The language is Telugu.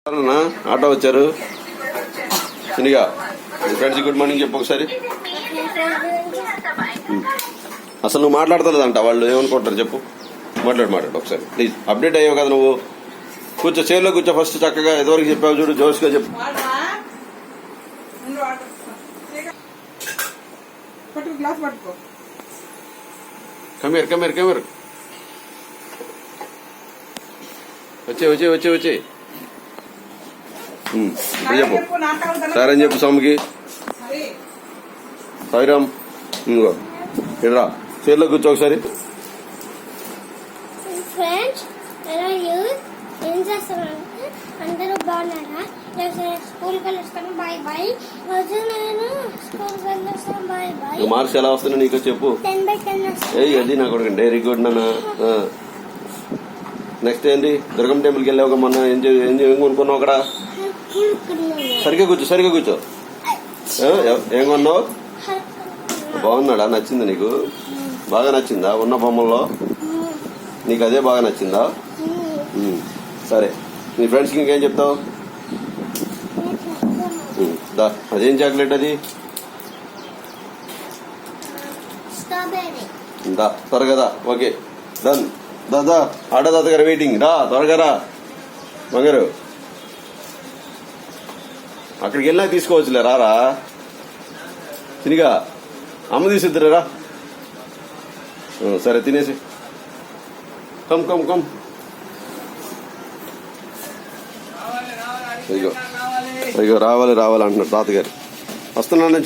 ఆటో వచ్చారు. చిన్నగా ఫ్రెండ్స్ గుడ్ మార్నింగ్ చెప్పు ఒకసారి. అసలు నువ్వు మాట్లాడతలేదంట, వాళ్ళు ఏమనుకుంటారు చెప్పు. మాట్లాడు ఒకసారి ప్లీజ్. అప్డేట్ అయ్యావు కదా నువ్వు. కూర్చో, చైర్లో కూర్చో ఫస్ట్. చక్కగా ఎదువరకు చెప్పావు చూడు, జోష్గా చెప్పు. కమేర్ వచ్చే చెప్పు. సరే అని చెప్పు స్వామికి. సాయిరామ్ ఇంకో ఇరా, చైర్లో కూర్చో ఒకసారి. అందరూ బాగున్నారా? స్కూల్కి వెళ్ళొస్తాను, బాయ్ బాయ్. రోజు నేను స్కూల్కి వెళ్ళొస్తాను, బాయ్ బాయ్. మార్క్స్ ఎలా వస్తున్నాయి నీకు చెప్పు. 10/10. అది నా కొడుకు వెరీ గుడ్ నాన్న. నెక్స్ట్ ఏంటి? దుర్గం టెంపుల్కి వెళ్ళావు మొన్న. ఏం కొనుక్కున్నావు అక్కడ? సరిగ్గా కూర్చో. ఏం కొన్నావు? బాగున్నాడా? నచ్చిందా నీకు? బాగా నచ్చిందా? ఉన్న బొమ్మల్లో నీకు అదే బాగా నచ్చిందా? సరే, నీ ఫ్రెండ్స్కి ఇంకేం చెప్తావు? అదేం చాక్లెట్ అది? త్వరగా దా. Okay done. దాదా ఆటో తాత గారు వెయిటింగ్. రా త్వరగా రా బంగారు. అక్కడికి వెళ్ళినా తీసుకోవచ్చులే, రారా చినిగా. అమ్మ తీసిద్దరు రా. సరే తినేసి కమ్. అయ్యో రావాలి అంటున్నారు తాతగారు. వస్తున్నాను.